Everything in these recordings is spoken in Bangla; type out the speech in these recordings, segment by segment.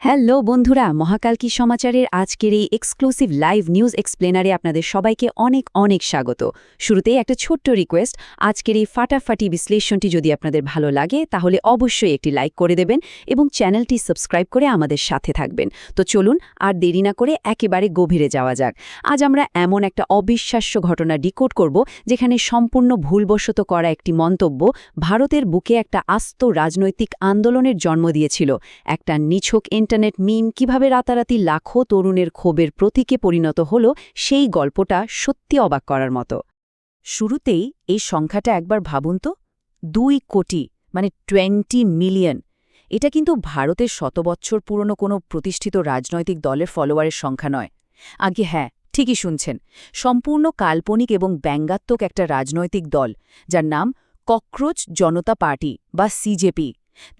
হ্যালো বন্ধুরা, মহাকালকি সমাচারের আজকের এই এক্সক্লুসিভ লাইভ নিউজ এক্সপ্লেনারে আপনাদের সবাইকে অনেক অনেক স্বাগত। শুরুতেই একটা ছোট্ট রিকোয়েস্ট, আজকের এই ফাটাফাটি বিশ্লেষণটি যদি আপনাদের ভালো লাগে তাহলে অবশ্যই একটি লাইক করে দেবেন এবং চ্যানেলটি সাবস্ক্রাইব করে আমাদের সাথে থাকবেন। তো চলুন আর দেরি না করে একেবারে গভীরে যাওয়া যাক। আজ আমরা এমন একটা অবিশ্বাস্য ঘটনা ডিকোড করব যেখানে সম্পূর্ণ ভুলবশত করা একটি মন্তব্য ভারতের বুকে একটা আস্ত রাজনৈতিক আন্দোলনের জন্ম দিয়েছিল। একটা নিছক ইন্টারনেট মিম কিভাবে রাতারাতি লাখো তরুণের ক্ষোভের প্রতীকে পরিণত হল, সেই গল্পটা সত্যি অবাক করার মতো। শুরুতেই এই সংখ্যাটা একবার ভাবুন তো, 2 কোটি মানে 20 মিলিয়ন। এটা কিন্তু ভারতের শতবৎসর পুরনো কোনো প্রতিষ্ঠিত রাজনৈতিক দলের ফলোয়ারের সংখ্যা নয়। আগে হ্যাঁ, ঠিকই শুনছেন, সম্পূর্ণ কাল্পনিক এবং ব্যঙ্গাত্মক একটা রাজনৈতিক দল যার নাম ককরোচ জনতা পার্টি বা সিজেপি।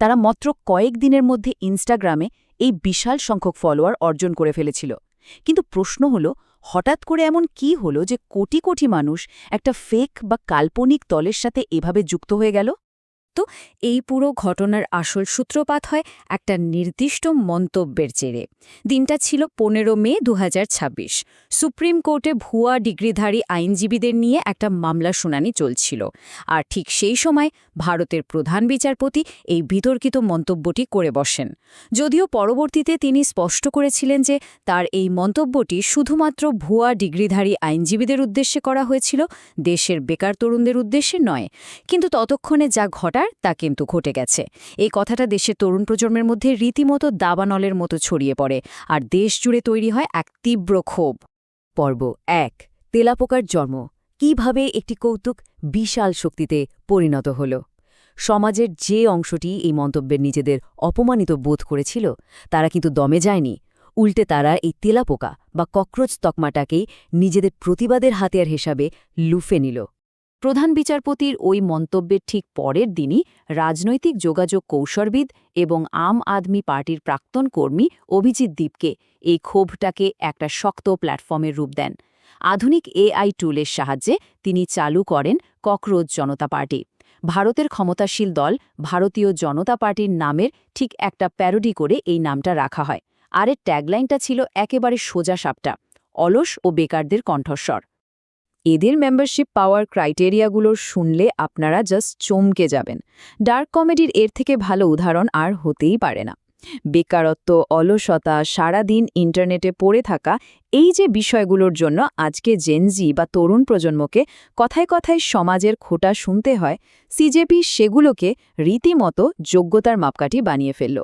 তারা মাত্র কয়েক দিনের মধ্যে ইনস্টাগ্রামে এই বিশাল সংখ্যক ফলোয়ার অর্জন করে ফেলেছিল। কিন্তু প্রশ্ন হলো, হঠাৎ করে এমন কি হলো যে কোটি কোটি মানুষ একটা ফেক বা কাল্পনিক দলের সাথে এভাবে যুক্ত হয়ে গেল? তো এই পুরো ঘটনার আসল সূত্রপাত হয় একটা নির্দিষ্ট মন্তব্যের জেরে। দিনটা ছিল 15 মে 2026। সুপ্রিম কোর্টে ভুয়া ডিগ্রিধারী আইনজীবীদের নিয়ে একটা মামলা শুনানি চলছিল। আর ঠিক সেই সময় ভারতের প্রধান বিচারপতি এই বিতর্কিত মন্তব্যটি করে বসেন। যদিও পরবর্তীতে তিনি স্পষ্ট করেছিলেন যে তার এই মন্তব্যটি শুধুমাত্র ভুয়া ডিগ্রিধারী আইনজীবীদের উদ্দেশ্যে করা হয়েছিল, দেশের বেকার তরুণদের উদ্দেশ্যে নয়। কিন্তু ততক্ষণে যা ঘটার তা কিন্তু ঘটে গেছে। এই কথাটা দেশের তরুণ প্রজন্মের মধ্যে রীতিমতো দাবানলের মতো ছড়িয়ে পড়ে, আর দেশ জুড়ে তৈরি হয় এক তীব্র ক্ষোভ। পর্ব 1, তেলাপোকার জন্ম, কিভাবে একটি কৌতুক বিশাল শক্তিতে পরিণত হল। সমাজের যে অংশটি এই মন্তব্যের নিজেদের অপমানিত বোধ করেছিল তারা কিন্তু দমে যায়নি। উল্টে তারা এই তেলাপোকা বা ককরোচ তকমাটাকেই নিজেদের প্রতিবাদের হাতিয়ার হিসাবে লুফে নিল। প্রধান বিচারপতির ওই মন্তব্যের ঠিক পরের দিনই রাজনৈতিক যোগাযোগ কৌশলবিদ এবং আম আদমি পার্টির প্রাক্তন কর্মী অভিজিৎ দীপকে এই ক্ষোভটাকে একটা শক্ত প্ল্যাটফর্মের রূপ দেন। আধুনিক এআই টুলের সাহায্যে তিনি চালু করেন ককরোচ জনতা পার্টি। ভারতের ক্ষমতাশীল দল ভারতীয় জনতা পার্টির নামের ঠিক একটা প্যারোডি করে এই নামটা রাখা হয়। আর এর ট্যাগলাইনটা ছিল একেবারে সোজা সাপটা, অলস ও বেকারদের কণ্ঠস্বর। এদের মেম্বারশিপ পাওয়ার ক্রাইটেরিয়াগুলো শুনলে আপনারা জাস্ট চমকে যাবেন। ডার্ক কমেডির এর থেকে ভালো উদাহরণ আর হতেই পারে না। বেকারত্ব, অলসতা, সারাদিন ইন্টারনেটে পড়ে থাকা, এই যে বিষয়গুলোর জন্য আজকে জেনজি বা তরুণ প্রজন্মকে কথায় কথায় সমাজের খোঁটা শুনতে হয়, সিজেপি সেগুলোকে রীতিমতো যোগ্যতার মাপকাঠি বানিয়ে ফেলল।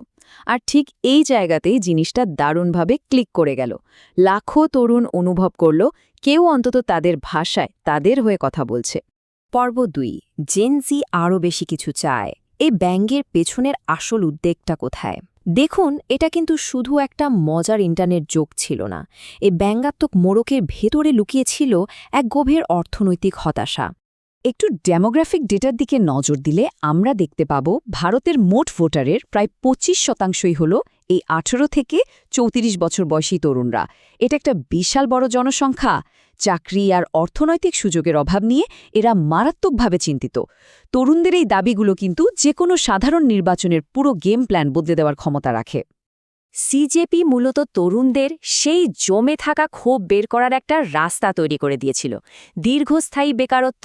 আর ঠিক এই জায়গাতেই জিনিসটা দারুণভাবে ক্লিক করে গেল। লাখো তরুণ অনুভব করল কেউ অন্তত তাদের ভাষায় তাদের হয়ে কথা বলছে। পর্ব 2, জেনজি আরও বেশি কিছু চায়। এই ব্যঙ্গের পেছনের আসল উদ্বেগটা কোথায়? দেখুন, এটা কিন্তু শুধু একটা মজার ইন্টারনেট জোক ছিল না। এই ব্যঙ্গাত্মক মোড়কের ভেতরে লুকিয়ে ছিল এক গভীর অর্থনৈতিক হতাশা। একটু ডেমোগ্রাফিক ডেটার দিকে নজর দিলে আমরা দেখতে পাব ভারতের মোট ভোটারের প্রায় 25% হল এই 18 থেকে 34 বছর বয়সী তরুণরা। এটা একটা বিশাল বড় জনসংখ্যা। চাকরি আর অর্থনৈতিক সুযোগের অভাব নিয়ে এরা মারাত্মকভাবে চিন্তিত। তরুণদের এই দাবিগুলো কিন্তু যে কোনো সাধারণ নির্বাচনের পুরো গেম প্ল্যান বদলে দেওয়ার ক্ষমতা রাখে। সিজেপি মূলত তরুণদের সেই জমে থাকা ক্ষোভ বের করার একটা রাস্তা তৈরি করে দিয়েছিল। দীর্ঘস্থায়ী বেকারত্ব,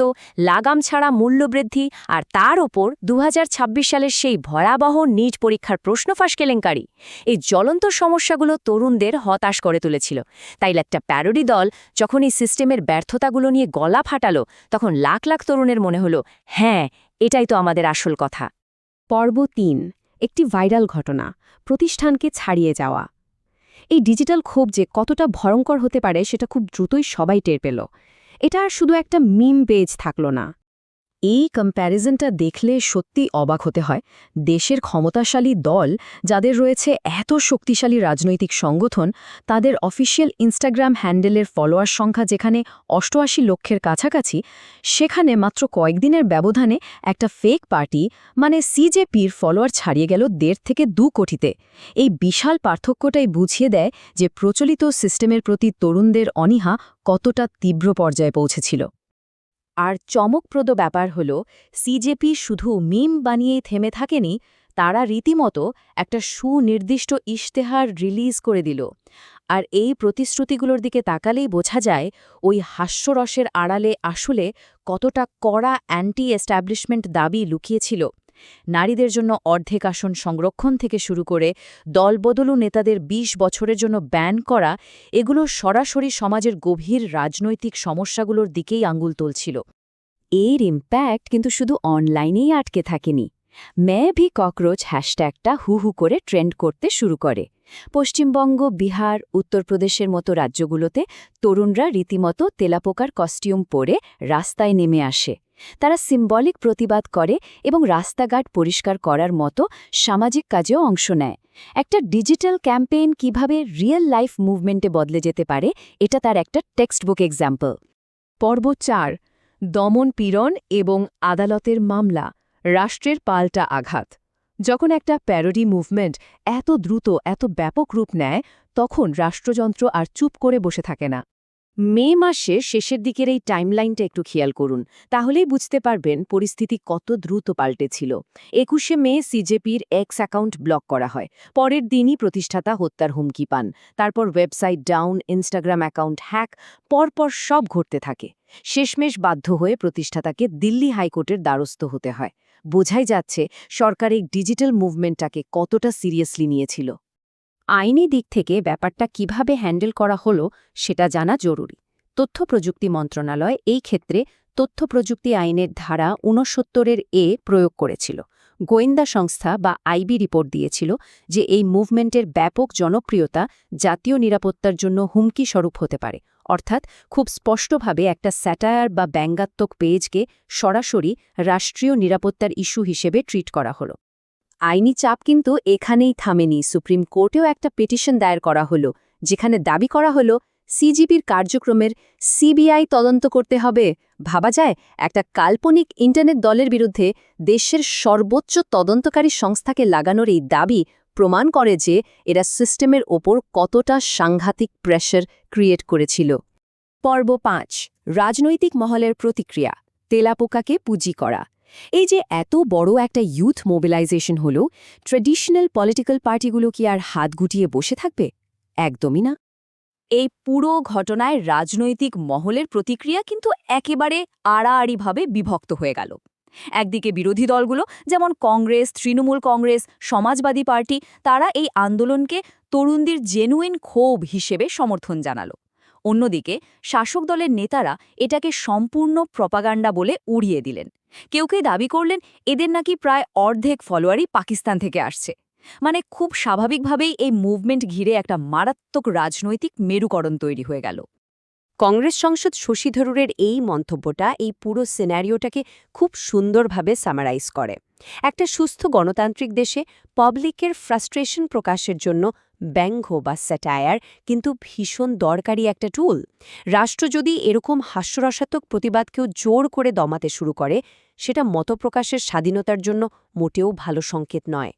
লাগাম ছাড়া মূল্যবৃদ্ধি আর তার ওপর 2026 সালের সেই ভয়াবহ নিট পরীক্ষার প্রশ্নফাঁস কেলেঙ্কারি, এই জ্বলন্ত সমস্যাগুলো তরুণদের হতাশ করে তুলেছিল। তাই একটা প্যারোডি দল যখন এই সিস্টেমের ব্যর্থতাগুলো নিয়ে গলা ফাটালো, তখন লাখ লাখ তরুণের মনে হলো, হ্যাঁ, এটাই তো আমাদের আসল কথা। পর্ব 3, একটি ভাইরাল ঘটনা, প্রতিষ্ঠানকে ছাড়িয়ে যাওয়া। এই ডিজিটাল ক্ষোভ যে কতটা ভয়ঙ্কর হতে পারে সেটা খুব দ্রুতই সবাই টের পেল। এটা আর শুধু একটা মিম পেজ থাকল না। এই কম্প্যারিজনটা দেখলে সত্যি অবাক হতে হয়। দেশের ক্ষমতাশালী দল যাদের রয়েছে এত শক্তিশালী রাজনৈতিক সংগঠন, তাদের অফিসিয়াল ইনস্টাগ্রাম হ্যান্ডেলের ফলোয়ার সংখ্যা যেখানে 88 লক্ষের কাছাকাছি, সেখানে মাত্র কয়েকদিনের ব্যবধানে একটা ফেক পার্টি মানে সিজেপির ফলোয়ার ছাড়িয়ে গেল 1.5 থেকে 2 কোটিতে। এই বিশাল পার্থক্যটাই বুঝিয়ে দেয় যে প্রচলিত সিস্টেমের প্রতি তরুণদের অনীহা কতটা তীব্র পর্যায়ে পৌঁছেছিল। আর চমকপ্রদ ব্যাপার হল, সিজেপি শুধু মিম বানিয়েই থেমে থাকেনি, তারা রীতিমতো একটা সুনির্দিষ্ট ইশতেহার রিলিজ করে দিল। আর এই প্রতিশ্রুতিগুলোর দিকে তাকালেই বোঝা যায় ওই হাস্যরসের আড়ালে আসলে কতটা কড়া অ্যান্টি এস্টাবলিশমেন্ট দাবি লুকিয়েছিল। নারীদের জন্য অর্ধেক আসন সংরক্ষণ থেকে শুরু করে দলবদলু নেতাদের ২০ বছরের জন্য ব্যান করা, এগুলো সরাসরি সমাজের গভীর রাজনৈতিক সমস্যাগুলোর দিকেই আঙুল তুলছিল। এর ইম্প্যাক্ট কিন্তু শুধু অনলাইনেই আটকে থাকেনি। मैं भी ককরোচ হ্যাশট্যাগটা হু হু করে ট্রেন্ড করতে শুরু করে। পশ্চিমবঙ্গ, বিহার, উত্তরপ্রদেশের মতো রাজ্যগুলোতে তরুণরা রীতিমতো তেলাপোকার কস্টিউম পরে রাস্তায় নেমে আসে। তারা সিম্বলিক প্রতিবাদ করে এবং রাস্তাঘাট পরিষ্কার করার মতো সামাজিক কাজেও অংশ নেয়। একটা ডিজিটাল ক্যাম্পেইন কিভাবে রিয়েল লাইফ মুভমেন্টে বদলে যেতে পারে, এটা তার একটা টেক্সটবুক এক্সাম্পল। পর্ব ৪, দমন পীড়ন এবং আদালতের মামলা, রাষ্ট্রের পাল্টা আঘাত। যখন একটা প্যারোডি মুভমেন্ট এত দ্রুত, এত ব্যাপক রূপ নেয়, তখন রাষ্ট্রযন্ত্র আর চুপ করে বসে থাকে না। মে মাসের শেষের দিকের এই টাইমলাইনটা একটু খেয়াল করুন, তাহলেই বুঝতে পারবেন পরিস্থিতি কত দ্রুত পাল্টেছিল। ২১শে মে সিজেপির এক্স অ্যাকাউন্ট ব্লক করা হয়। পরের দিনই প্রতিষ্ঠাতা হত্যার হুমকি পান। তারপর website down, Instagram account hack, পরপর সব ঘটতে থাকে। শেষমেশ বাধ্য হয়ে প্রতিষ্ঠাতাকে দিল্লি হাইকোর্টের দ্বারস্থ হতে হয়। বোঝাই যাচ্ছে সরকার এই ডিজিটাল মুভমেন্টটাকে কতটা সিরিয়াসলি নিয়েছিল। আইনি দিক থেকে ব্যাপারটা কিভাবে হ্যান্ডেল করা হলো সেটা জানা জরুরি। তথ্য প্রযুক্তি মন্ত্রণালয় এই ক্ষেত্রে তথ্য প্রযুক্তি আইনের ধারা ৬৯ প্রয়োগ করেছিল। গোয়েন্দা সংস্থা বা আইবি রিপোর্ট দিয়েছিল যে এই মুভমেন্টের ব্যাপক জনপ্রিয়তা জাতীয় নিরাপত্তার জন্য হুমকি স্বরূপ হতে পারে। অর্থাৎ খুব স্পষ্টভাবে একটা স্যাটায়ার বা ব্যঙ্গাত্মক পেজকে সরাসরি রাষ্ট্রীয় নিরাপত্তার ইস্যু হিসেবে ট্রিট করা হলো। আইনি চাপ কিন্তু এখানেই থামেনি। সুপ্রিম কোর্টেও একটা পিটিশন দায়ের করা হলো, যেখানে দাবি করা হলো সিজিবির কার্যক্রমের সিবিআই তদন্ত করতে হবে। ভাবা যায়, একটা কাল্পনিক ইন্টারনেট দলের বিরুদ্ধে দেশের সর্বোচ্চ তদন্তকারী সংস্থাকে লাগানোর এই দাবি প্রমাণ করে যে এরা সিস্টেমের ওপর কতটা সাংঘাতিক প্রেশার ক্রিয়েট করেছিল। পর্ব ৫, রাজনৈতিক মহলের প্রতিক্রিয়া, তেলাপোকাকে পুঁজি করা। এই যে এত বড় একটা ইউথ মোবিলাইজেশন হলো, ট্র্যাডিশনাল পলিটিক্যাল পার্টিগুলো কি আর হাত গুটিয়ে বসে থাকবে? একদমই না। এই পুরো ঘটনায় রাজনৈতিক মহলের প্রতিক্রিয়া কিন্তু একেবারে আড়াআড়িভাবে বিভক্ত হয়ে গেল। একদিকে বিরোধী দলগুলো, যেমন কংগ্রেস, তৃণমূল কংগ্রেস, সমাজবাদী পার্টি, তারা এই আন্দোলনকে তরুণদের জেনুইন ক্ষোভ হিসেবে সমর্থন জানালো। অন্যদিকে শাসক দলের নেতারা এটাকে সম্পূর্ণ প্রপাগান্ডা বলে উড়িয়ে দিলেন। কেউ কেউ দাবি করলেন এদের নাকি প্রায় অর্ধেক ফলোয়ারই পাকিস্তান থেকে আসছে। মানে খুব স্বাভাবিকভাবেই এই মুভমেন্ট ঘিরে একটা মারাত্মক রাজনৈতিক মেরুকরণ তৈরি হয়ে গেল। কংগ্রেস সাংসদ শশী থারুরের এই মন্তব্যটা এই পুরো সিনারিওটাকে খুব সুন্দরভাবে সামারাইজ করে। একটা সুস্থ গণতান্ত্রিক দেশে পাবলিকের ফ্রাস্ট্রেশন প্রকাশের জন্য ব্যঙ্গ বা স্যাটায়ার কিন্তু ভীষণ দরকারি একটা টুল। রাষ্ট্র যদি এরকম হাস্যরসাত্মক প্রতিবাদকেও জোর করে দমাতে শুরু করে, সেটা মতপ্রকাশের স্বাধীনতার জন্য মোটেও ভালো সংকেত নয়।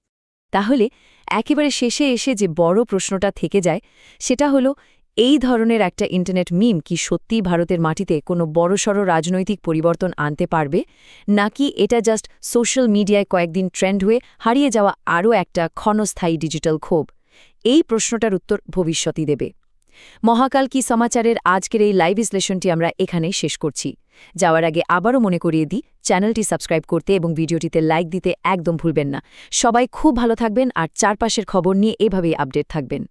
তাহলে একেবারে শেষে এসে যে বড় প্রশ্নটা থেকে যায়, সেটা হলো এই ধরনের একটা ইন্টারনেট মিম কি সত্যিই ভারতের মাটিতে কোনো বড়সড় রাজনৈতিক পরিবর্তন আনতে পারবে, নাকি এটা জাস্ট সোশ্যাল মিডিয়ায় কয়েকদিন ট্রেন্ড হয়ে হারিয়ে যাওয়া আরও একটা ক্ষণস্থায়ী ডিজিটাল ক্ষোভ? এই প্রশ্নটার উত্তর ভবিষ্যতই দেবে। মহাকাল কি সমাচারের আজকের এই লাইভ বিশ্লেষণটি আমরা এখানেই শেষ করছি। যাওয়ার আগে আবারও মনে করিয়ে দিই, চ্যানেলটি সাবস্ক্রাইব করতে এবং ভিডিওটিতে লাইক দিতে একদম ভুলবেন না। সবাই খুব ভালো থাকবেন আর চারপাশের খবর নিয়ে এভাবেই আপডেট থাকবেন।